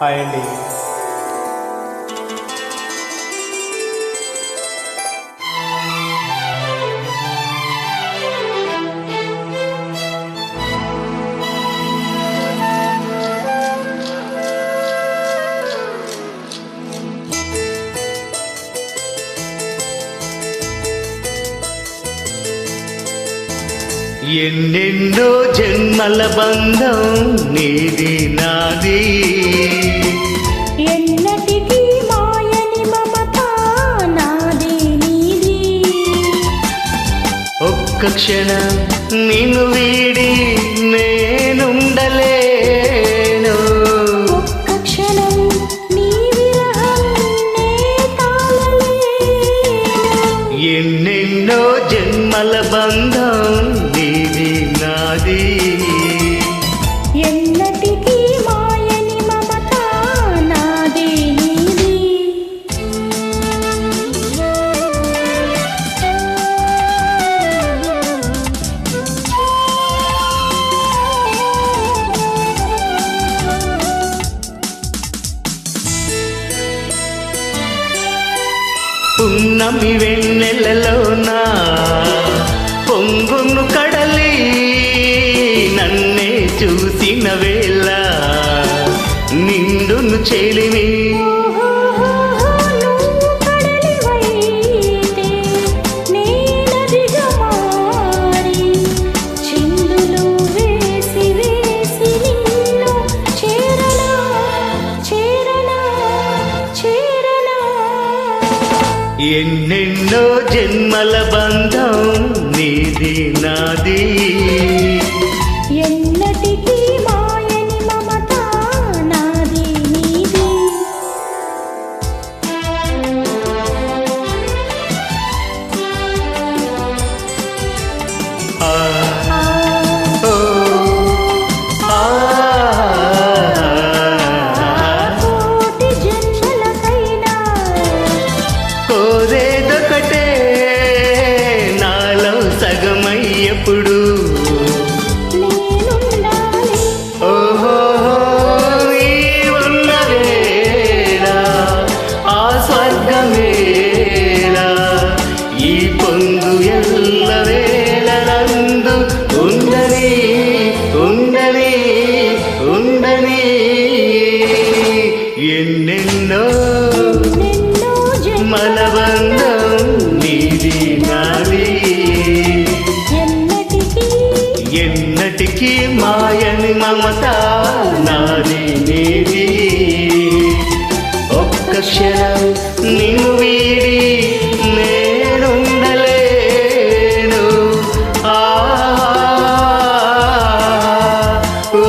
Hi అండి. ఎన్నెన్నో జన్మల బంధం నీది నాది, ఎన్నటికీ మాయని మమత నాది నీది. ఒక్క క్షణం నిన్ను వీడి నేనుండలేను, ఒక్క క్షణం నీ విరహం నే తాళలేను. ఎన్నెన్నో జన్మల బంధం నీది నాది, ఎన్నటికీ మాయని మమత నాది నీది. పున్నమి వెన్నెలలోనా పొంగును కడలి నన్నే చూసిన వేళ నిండును చెలిమి, నువ్వు కడలివైతే నేనదిగా మారి చిందులు వేసి వేసి నిన్ను చేరనా చేరనా చేరనా. ఎన్నెన్నో జన్మల బంధం నీది నాది, ఎన్నటికీ మాయని మమత నాది నీది. ఆ, ఆ ఓ, ఆ, కోటి జన్మలకైనా కోరేదొకటే నాలో సగమయ్యప్పుడు, నేనుండాలి. ఓహో ఈ ఉన్న వేళ ఆ స్వర్గమేళ, ఈ పొంగు ఎల్ల వేళ నందు ఉండని ఉండని ఉండని. ఎన్నెన్నో నిన్నో మన బంధం నీది నాది, ఎన్నటికీ మాయని మమత నాది నీది. ఒక్క క్షణం నిన్ను వీడి నేనుండలేను, ఆ, ఓ